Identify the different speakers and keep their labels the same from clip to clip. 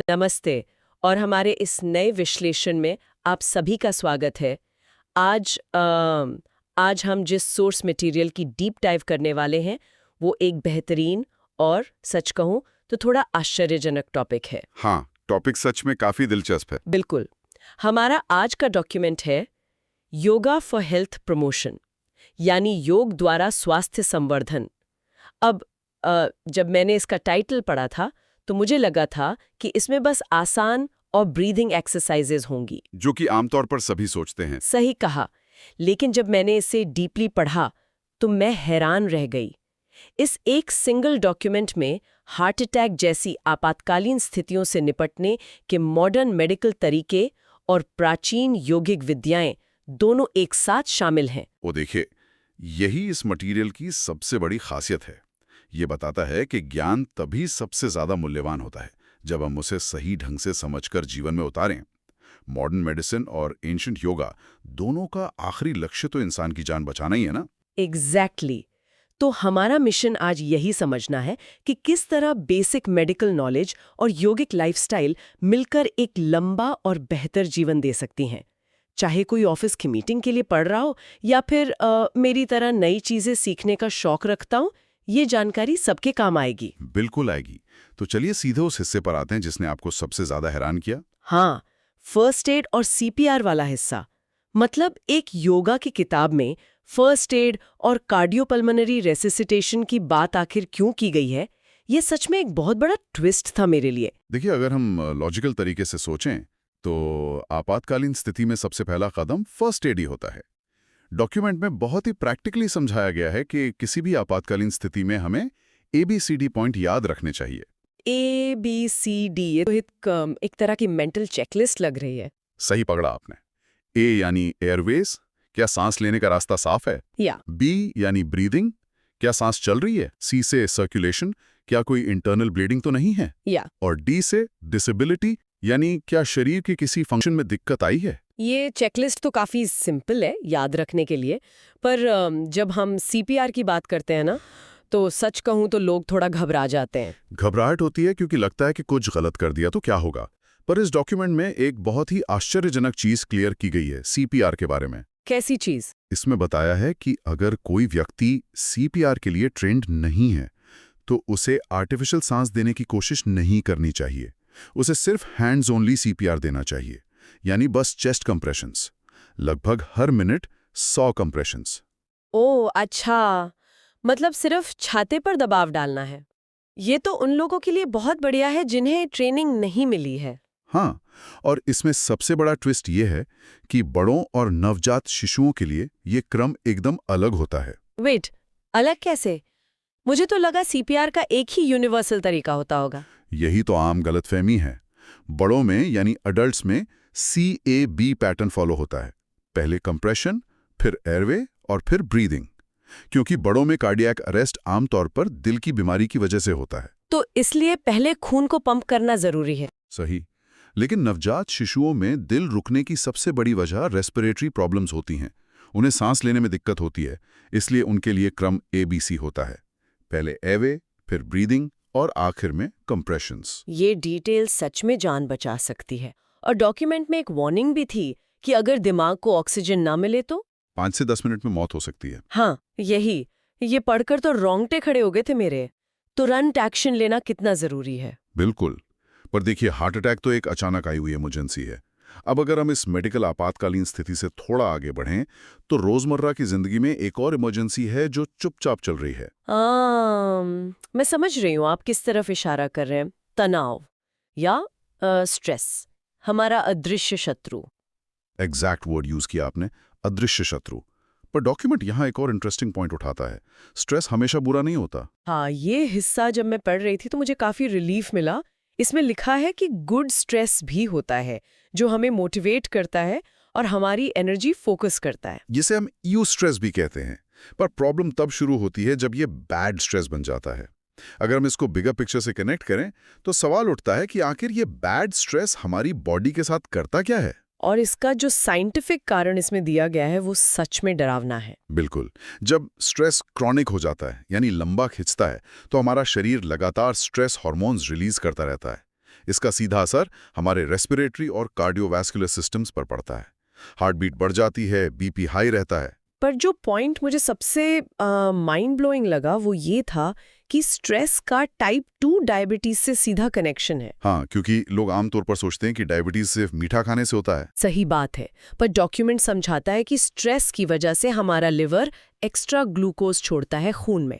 Speaker 1: नमस्ते और हमारे इस नए विश्लेषण में आप सभी का स्वागत है। आज हम जिस सोर्स मटेरियल की डीप डाइव करने वाले हैं वो एक बेहतरीन और सच कहूं तो थोड़ा आश्चर्यजनक टॉपिक है।
Speaker 2: हाँ, टॉपिक सच में काफी दिलचस्प है।
Speaker 1: बिल्कुल। हमारा आज का डॉक्यूमेंट है योगा फॉर हेल्थ प्रमोशन, यानी योग द्वारा स्वास्थ्य संवर्धन। अब जब मैंने इसका टाइटल पढ़ा था तो मुझे लगा था कि इसमें बस आसान और ब्रीदिंग एक्सरसाइजेज होंगी,
Speaker 2: जो कि आमतौर पर सभी सोचते हैं।
Speaker 1: सही कहा। लेकिन जब मैंने इसे डीपली पढ़ा तो मैं हैरान रह गई। इस एक सिंगल डॉक्यूमेंट में हार्ट अटैक जैसी आपातकालीन स्थितियों से निपटने के मॉडर्न मेडिकल तरीके और प्राचीन योगिक विद्याएं दोनों एक साथ शामिल हैं।
Speaker 2: वो देखिए, यही इस मटेरियल की सबसे बड़ी खासियत है। ये बताता है कि ज्ञान तभी सबसे ज्यादा मूल्यवान होता है जब हम उसे सही ढंग से समझकर जीवन में उतारें। मॉडर्न मेडिसिन और एंशिएंट योगा दोनों का आखिरी लक्ष्य तो इंसान की जान बचाना ही है ना।
Speaker 1: एग्जैक्टली। तो हमारा मिशन आज यही समझना है कि किस तरह बेसिक मेडिकल नॉलेज और योगिक लाइफस्टाइल मिलकर एक लंबा और बेहतर जीवन दे सकती हैं। चाहे कोई ऑफिस की मीटिंग के लिए पढ़ रहा हो या फिर मेरी तरह नई चीजें सीखने का शौक रखता हूं, ये जानकारी सबके काम आएगी।
Speaker 2: बिल्कुल आएगी। तो चलिए सीधे उस हिस्से पर आते हैं जिसने आपको सबसे ज्यादा हैरान किया।
Speaker 1: हाँ, फर्स्ट एड और सीपीआर वाला हिस्सा। मतलब एक योगा की किताब में फर्स्ट एड और कार्डियोपल्मोनरी रेसिसिटेशन की बात आखिर क्यों की गई है, ये सच में एक बहुत बड़ा ट्विस्ट था मेरे लिए।
Speaker 2: देखिए, अगर हम लॉजिकल तरीके से सोचें तो आपातकालीन स्थिति में सबसे पहला कदम फर्स्ट एड ही होता है। डॉक्यूमेंट में बहुत ही प्रैक्टिकली समझाया गया है कि किसी भी आपातकालीन स्थिति में हमें ABCD पॉइंट याद रखने चाहिए।
Speaker 1: ABCD, ये तो एक तरह की मेंटल चेकलिस्ट लग रही है।
Speaker 2: सही पकड़ा आपने। A यानी एयरवेज, क्या सांस लेने का रास्ता साफ है?
Speaker 1: या
Speaker 2: B यानी ब्रीदिंग, क्या सांस चल रही है? C से सर्कुलेशन, क्या कोई इंटरनल ब्लीडिंग तो नहीं है? और D से डिसेबिलिटी, यानी क्या शरीर के किसी फंक्शन में दिक्कत आई है?
Speaker 1: ये चेकलिस्ट तो काफी सिंपल है याद रखने के लिए, पर जब हम सीपीआर की बात करते हैं ना, तो सच कहूं तो लोग थोड़ा घबरा जाते हैं।
Speaker 2: घबराहट होती है क्योंकि लगता है कि कुछ गलत कर दिया तो क्या होगा। पर इस डॉक्यूमेंट में एक बहुत ही आश्चर्यजनक चीज क्लियर की गई है CPR के बारे में।
Speaker 1: कैसी चीज?
Speaker 2: इसमें बताया है कि अगर कोई व्यक्ति CPR के लिए ट्रेंड नहीं है तो उसे आर्टिफिशियल सांस देने की कोशिश नहीं करनी चाहिए। उसे सिर्फ हैंड्स ओनली CPR देना चाहिए, यानी बस चेस्ट कंप्रेशंस, लगभग हर मिनट 100 कंप्रेशंस।
Speaker 1: ओह अच्छा, मतलब सिर्फ छाते पर दबाव डालना है। ये तो उन लोगों के लिए बहुत बढ़िया है जिन्हें ट्रेनिंग नहीं मिली है।
Speaker 2: हाँ, और इसमें सबसे बड़ा ट्विस्ट ये है कि बड़ों और नवजात शिशुओं के लिए ये क्रम एकदम अलग होता है।
Speaker 1: वेट, अलग कैसे? मुझे तो लगा सीपीआर का एक ही यूनिवर्सल तरीका होता होगा।
Speaker 2: यही तो आम गलतफहमी है। बड़ों में यानी अडल्ट्स में CAB पैटर्न फॉलो होता है। पहले कंप्रेशन, फिर एयरवे और फिर ब्रीदिंग। क्योंकि बड़ों में कार्डियक अरेस्ट आमतौर पर दिल की बीमारी की वजह से होता है।
Speaker 1: तो इसलिए पहले खून को पंप करना जरूरी है।
Speaker 2: सही। लेकिन नवजात शिशुओं में दिल रुकने की सबसे बड़ी वजह रेस्पिरेटरी प्रॉब्लम्स होती हैं। उन्हें सांस लेने में दिक्कत होती है, इसलिए उनके लिए क्रम ABC होता है। पहले एयरवे, फिर ब्रीदिंग और आखिर में कंप्रेशंस।
Speaker 1: ये डिटेल सच में जान बचा सकती है। और डॉक्यूमेंट में एक वार्निंग भी थी कि अगर दिमाग को ऑक्सीजन ना मिले तो
Speaker 2: 5 से 10 मिनट में मौत हो सकती है।
Speaker 1: हाँ, यही। ये पढ़कर तो रोंगटे खड़े हो गए थे मेरे। तुरंत एक्शन लेना कितना जरूरी है।
Speaker 2: बिल्कुल। पर देखिए, हार्ट अटैक तो एक अचानक आई हुई इमरजेंसी है। अब अगर हम इस मेडिकल आपातकालीन स्थिति से थोड़ा आगे बढ़ें तो रोजमर्रा की जिंदगी में एक और इमरजेंसी है जो चुपचाप चल रही है।
Speaker 1: मैं समझ रही हूँ आप किस तरफ इशारा कर रहे हैं। तनाव या स्ट्रेस, हमारा अदृश्य शत्रु।
Speaker 2: एग्जैक्ट वर्ड यूज किया आपने, अदृश्य शत्रु। पर डॉक्यूमेंट यहाँ एक और इंटरेस्टिंग पॉइंट उठाता है। स्ट्रेस हमेशा बुरा नहीं होता।
Speaker 1: हाँ, ये हिस्सा जब मैं पढ़ रही थी तो मुझे काफी रिलीफ मिला। इसमें लिखा है कि गुड स्ट्रेस भी होता है जो हमें मोटिवेट करता है और हमारी एनर्जी फोकस करता है,
Speaker 2: जिसे हम यू स्ट्रेस भी कहते हैं। पर प्रॉब्लम तब शुरू होती है जब ये बैड स्ट्रेस बन जाता है। अगर हम इसको बिगर पिक्चर से कनेक्ट करें तो सवाल उठता है कि आखिर ये बैड स्ट्रेस हमारी बॉडी के साथ करता क्या है।
Speaker 1: और इसका जो साइंटिफिक कारण इसमें दिया गया है वो सच में डरावना है।
Speaker 2: बिल्कुल। जब स्ट्रेस क्रॉनिक हो जाता है यानी लंबा खिंचता है तो हमारा शरीर लगातार स्ट्रेस हार्मोन्स रिलीज करता रहता है। इसका सीधा असर हमारे रेस्पिरेटरी और कार्डियोवैस्कुलर सिस्टम्स पर पड़ता है। हार्ट बीट बढ़ जाती है, बीपी हाई रहता है।
Speaker 1: पर जो पॉइंट मुझे सबसे माइंड ब्लोइंग लगा वो ये था कि स्ट्रेस का टाइप 2 डायबिटीज से सीधा कनेक्शन है।
Speaker 2: हाँ, क्योंकि लोग आमतौर पर सोचते हैं कि डायबिटीज सिर्फ मीठा खाने से होता है।
Speaker 1: सही बात है, पर डॉक्यूमेंट समझाता है कि स्ट्रेस की वजह से हमारा लिवर एक्स्ट्रा ग्लूकोज छोड़ता है खून में।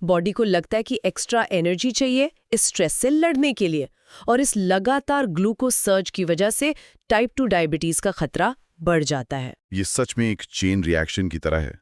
Speaker 1: बॉडी को लगता है कि एक्स्ट्रा एनर्जी चाहिए इस स्ट्रेस से लड़ने के लिए, और इस लगातार ग्लूकोज सर्ज की वजह से टाइप 2 डायबिटीज का खतरा बढ़ जाता है।
Speaker 2: ये सच में एक चेन रिएक्शन की तरह है।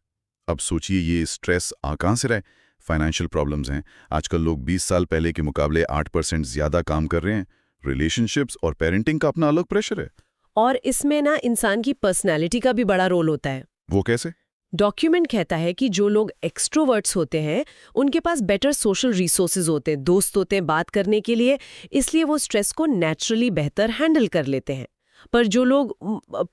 Speaker 2: अब सोचिए, ये स्ट्रेस कहाँ से रहे? फाइनेंशियल प्रॉब्लम्स हैं। आजकल लोग 20 साल पहले के मुकाबले 8% ज़्यादा काम कर रहे हैं। रिलेशनशिप्स और पेरेंटिंग का अपना अलग प्रेशर है।
Speaker 1: और इसमें ना इंसान की पर्सनैलिटी का भी बड़ा रोल होता है।
Speaker 2: वो कैसे?
Speaker 1: डॉक्यूमेंट कहता है कि जो लोग एक्सट्रोवर्ट्स होते हैं उनके पास बेटर सोशल रिसोर्सेज होते हैं, दोस्त होते हैं बात करने के लिए, इसलिए वो स्ट्रेस को नेचुरली बेहतर हैंडल कर लेते हैं। पर जो लोग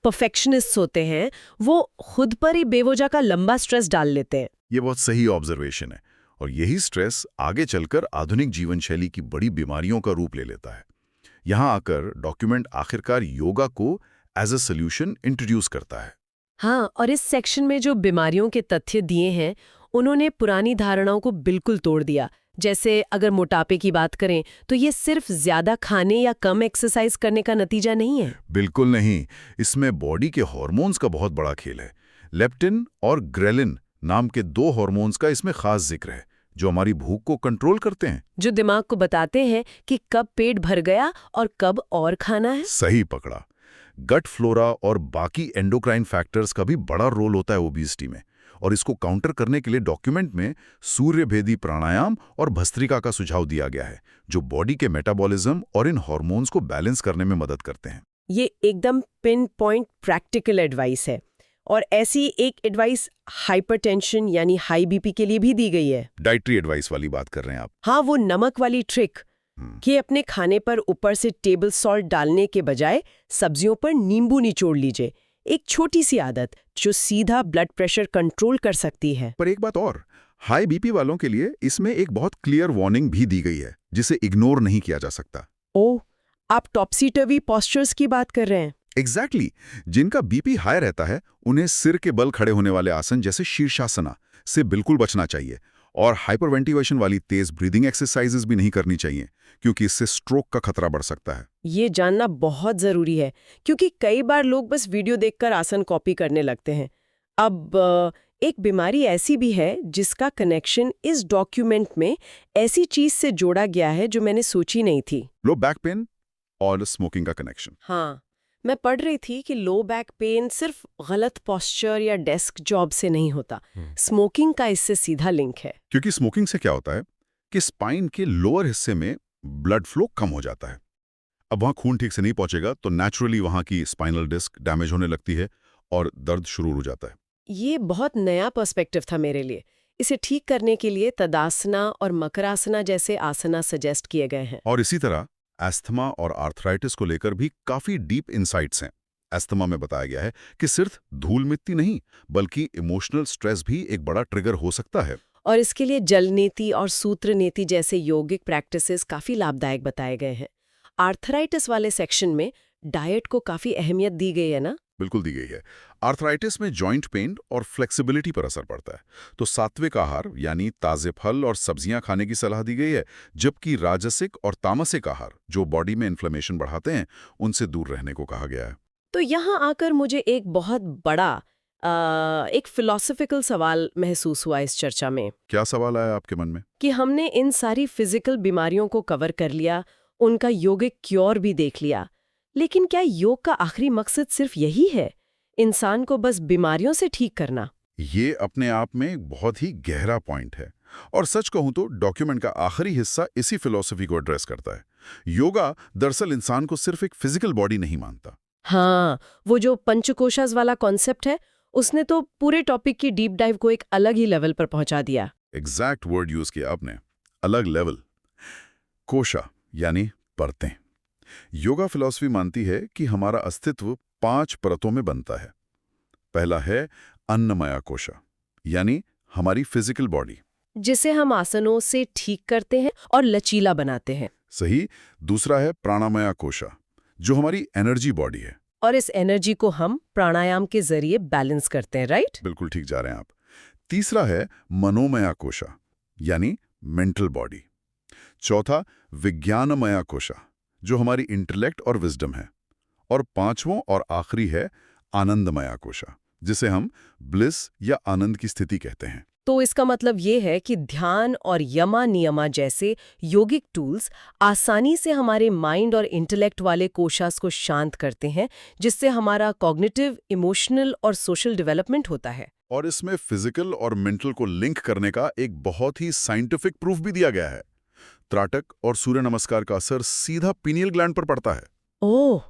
Speaker 1: परफेक्शनिस्ट्स होते हैं वो खुद पर ही बेवजह का लंबा स्ट्रेस डाल लेते हैं।
Speaker 2: ये बहुत सही ऑब्जर्वेशन है, और यही स्ट्रेस आगे चलकर आधुनिक जीवन शैली की बड़ी बीमारियों का रूप ले लेता है। यहाँ आकर डॉक्यूमेंट आखिरकार योगा को एज अ सोल्यूशन इंट्रोड्यूस करता है।
Speaker 1: हाँ, और इस सेक्शन में जो बीमारियों के तथ्य दिए हैं उन्होंने पुरानी धारणाओं को बिल्कुल तोड़ दिया। जैसे अगर मोटापे की बात करें तो ये सिर्फ ज्यादा खाने या कम एक्सरसाइज करने का नतीजा नहीं है।
Speaker 2: बिल्कुल नहीं, इसमें बॉडी के हार्मोन्स का बहुत बड़ा खेल है। लेप्टिन और ग्रेलिन नाम के 2 हार्मोन्स का इसमें खास जिक्र है, जो हमारी भूख को कंट्रोल करते हैं,
Speaker 1: जो दिमाग को बताते हैं कि कब पेट भर गया और कब और खाना है।
Speaker 2: सही पकड़ा। गट फ्लोरा और बाकी एंडोक्राइन फैक्टर्स का भी बड़ा रोल होता है ओबेसिटी में, और इसको काउंटर करने के लिए डॉक्यूमेंट में सूर्यभेदी प्राणायाम और भस्त्रिका का सुझाव दिया गया है, जो बॉडी के मेटाबॉलिज्म और इन हार्मोन्स को बैलेंस करने में मदद करते हैं।
Speaker 1: ये एकदम पिन पॉइंट प्रैक्टिकल एडवाइस है, और ऐसी एक एडवाइस हाइपरटेंशन यानी हाई बीपी के लिए भी दी गई है।
Speaker 2: डाइटरी एडवाइस वाली बात कर रहे हैं आप?
Speaker 1: हाँ, वो नमक वाली ट्रिक कि अपने खाने पर ऊपर से टेबल सॉल्ट डालने के बजाय सब्जियों पर नींबू निचोड़ लीजिए। एक छोटी सी आदत जो सीधा ब्लड प्रेशर कंट्रोल कर सकती है।
Speaker 2: पर एक बात और, हाई बीपी वालों के लिए इसमें एक बहुत क्लियर वार्निंग भी दी गई है, जिसे इग्नोर नहीं किया जा सकता।
Speaker 1: ओह, आप टॉप्सी टर्वी पोस्चर्स की बात कर रहे हैं?
Speaker 2: एग्जैक्टली। जिनका बीपी हाई रहता है उन्हें सिर के बल खड़े होने वाले आसन जैसे शीर्षासना से बिल्कुल बचना चाहिए, और हाइपरवेंटिलेशन वाली तेज ब्रीदिंग एक्सरसाइजेज भी नहीं करनी चाहिए, क्योंकि इससे स्ट्रोक का खतरा बढ़ सकता है।
Speaker 1: ये जानना बहुत जरूरी है, क्योंकि कई बार लोग बस वीडियो देखकर आसन कॉपी करने लगते हैं। अब एक बीमारी ऐसी भी है जिसका कनेक्शन इस डॉक्यूमेंट में ऐसी चीज से जोड़ा गया है जो मैंने सोची नहीं थी।
Speaker 2: लो बैक पेन और स्मोकिंग का कनेक्शन।
Speaker 1: हाँ, मैं पढ़ रही थी कि लो बैक पेन सिर्फ गलत पोस्चर या डेस्क जॉब से नहीं होता, स्मोकिंग का इससे सीधा लिंक है।
Speaker 2: क्योंकि स्मोकिंग से क्या होता है कि स्पाइन के लोअर हिस्से में ब्लड फ्लो कम हो जाता है। अब वहाँ खून ठीक से नहीं पहुंचेगा तो नेचुरली वहाँ की स्पाइनल डिस्क डैमेज होने लगती है और दर्द शुरू हो जाता है।
Speaker 1: ये बहुत नया पर्सपेक्टिव था मेरे लिए। इसे ठीक करने के लिए तदासना और मकरासना जैसे आसना सजेस्ट किए गए हैं।
Speaker 2: और इसी तरह एस्थमा और आर्थराइटिस को लेकर भी काफी डीप इंसाइट्स हैं। एस्थमा में बताया गया है कि सिर्फ धूल मिट्टी नहीं, बल्कि इमोशनल स्ट्रेस भी एक बड़ा ट्रिगर हो सकता है।
Speaker 1: और इसके लिए जल नीति और सूत्र नीति जैसे यौगिक प्रैक्टिसेस काफी लाभदायक बताए गए हैं। आर्थराइटिस वाले सेक्शन में डाइट को काफी अहमियत दी गई है ना?
Speaker 2: बिल्कुल दी गई है। आर्थराइटिस में जॉइंट पेन और फ्लेक्सिबिलिटी पर असर पड़ता है, तो सात्विक आहार यानी ताजे फल और सब्जियां खाने की सलाह दी गई है, जबकि राजसिक और तामसिक आहार जो बॉडी में इन्फ्लेमेशन बढ़ाते हैं उनसे दूर रहने को कहा गया है।
Speaker 1: तो यहाँ आकर मुझे एक बहुत बड़ा एक फिलॉसफिकल सवाल महसूस हुआ इस चर्चा में।
Speaker 2: क्या सवाल आया आपके मन में?
Speaker 1: कि हमने इन सारी फिजिकल बीमारियों को कवर कर लिया, उनका यौगिक क्योर भी देख लिया, लेकिन क्या योग का आखिरी मकसद सिर्फ यही है, इंसान को बस बीमारियों से ठीक करना?
Speaker 2: ये अपने आप में एक बहुत ही गहरा पॉइंट है, और सच कहूं तो डॉक्यूमेंट का आखिरी हिस्सा इसी फिलॉसफी को एड्रेस करता है। योगा दरअसल इंसान को सिर्फ एक फिजिकल बॉडी नहीं मानता।
Speaker 1: हाँ, वो जो पंचकोशास वाला कॉन्सेप्ट है उसने तो पूरे टॉपिक की डीप डाइव को एक अलग ही लेवल पर पहुंचा दिया।
Speaker 2: एग्जैक्ट वर्ड यूज किया आपने, अलग लेवल। कोशा यानी परतें। योगा फिलॉसफी मानती है कि हमारा अस्तित्व 5 परतों में बनता है। पहला है अन्नमया कोशा, यानी हमारी फिजिकल बॉडी,
Speaker 1: जिसे हम आसनों से ठीक करते हैं और लचीला बनाते हैं।
Speaker 2: सही। दूसरा है प्राणामया कोशा, जो हमारी एनर्जी बॉडी है।
Speaker 1: और इस एनर्जी को हम प्राणायाम के जरिए बैलेंस करते हैं, राइट?
Speaker 2: बिल्कुल ठीक जा रहे हैं आप। तीसरा है मनोमया कोशा, यानी मेंटल बॉडी। चौथा विज्ञानमया कोशा, जो हमारी इंटेलेक्ट और विजडम है। और पांचवों और आखिरी है आनंदमया कोशा, जिसे हम ब्लिस या आनंद की स्थिति कहते हैं।
Speaker 1: तो इसका मतलब ये है कि ध्यान और यमा नियमा जैसे योगिक टूल्स आसानी से हमारे माइंड और इंटेलेक्ट वाले कोशास को शांत करते हैं, जिससे हमारा कॉग्निटिव, इमोशनल और सोशल डेवलपमेंट होता है।
Speaker 2: और इसमें फिजिकल और मेंटल को लिंक करने का एक बहुत ही साइंटिफिक प्रूफ भी दिया गया है। त्राटक और सूर्य नमस्कार का असर सीधा पीनियल ग्लैंड पर पड़ता है।
Speaker 1: ओह,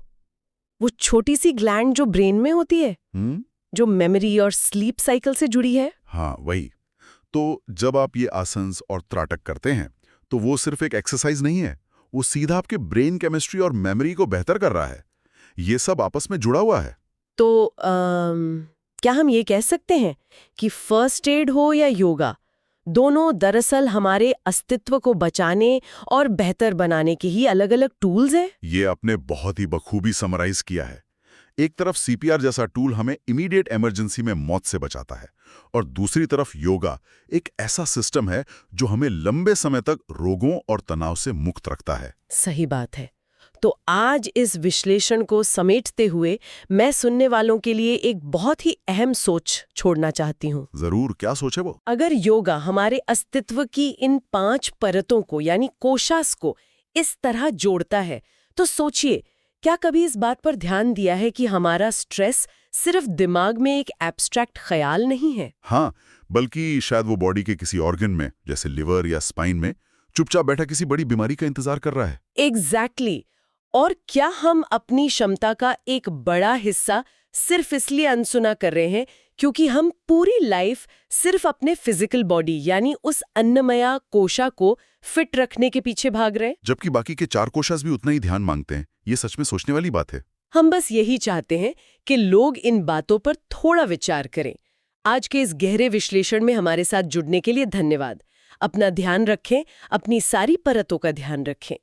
Speaker 1: वो छोटी सी ग्लैंड जो ब्रेन में होती है, जो मेमोरी और स्लीप साइकिल से जुड़ी है।
Speaker 2: हाँ, वही। तो जब आप ये आसन्स और त्राटक करते हैं तो वो सिर्फ एक एक्सरसाइज नहीं है, वो सीधा आपके ब्रेन केमिस्ट्री और मेमोरी को बेहतर कर रहा है। ये सब आपस में जुड़ा हुआ है।
Speaker 1: तो क्या हम ये कह सकते हैं कि फर्स्ट एड हो या योगा, दोनों दरअसल हमारे अस्तित्व को बचाने और बेहतर बनाने के ही अलग-अलग टूल्स हैं?
Speaker 2: ये आपने बहुत ही बखूबी समराइज किया है। एक तरफ सीपीआर जैसा टूल हमें इमीडिएट इमरजेंसी में मौत से बचाता है, और दूसरी तरफ योगा एक ऐसा सिस्टम है जो हमें लंबे समय तक रोगों और तनाव से मुक्त रखता है।
Speaker 1: सही बात है। तो आज इस विश्लेषण को समेटते हुए मैं सुनने वालों के लिए एक बहुत ही अहम सोच छोड़ना चाहती हूँ।
Speaker 2: जरूर, क्या सोचे वो?
Speaker 1: अगर योगा हमारे अस्तित्व की इन 5 परतों को यानी कोशास को इस तरह जोड़ता है, तो सोचिए, क्या कभी इस बात पर ध्यान दिया है कि हमारा स्ट्रेस सिर्फ दिमाग में एक एब्स्ट्रैक्ट ख्याल नहीं है?
Speaker 2: हाँ, बल्कि शायद वो बॉडी के किसी ऑर्गन में, जैसे लिवर या स्पाइन में, चुपचाप बैठा किसी बड़ी बीमारी का इंतजार कर रहा है।
Speaker 1: एग्जैक्टली। और क्या हम अपनी क्षमता का एक बड़ा हिस्सा सिर्फ इसलिए अनसुना कर रहे हैं क्योंकि हम पूरी लाइफ सिर्फ अपने फिजिकल बॉडी यानी उस अन्नमया कोशा को फिट रखने के पीछे भाग रहे हैं?
Speaker 2: जबकि बाकी के 4 कोशास भी उतना ही ध्यान मांगते हैं। ये सच में सोचने वाली बात है।
Speaker 1: हम बस यही चाहते हैं कि लोग इन बातों पर थोड़ा विचार करें। आज के इस गहरे विश्लेषण में हमारे साथ जुड़ने के लिए धन्यवाद। अपना ध्यान रखें, अपनी सारी परतों का ध्यान रखें।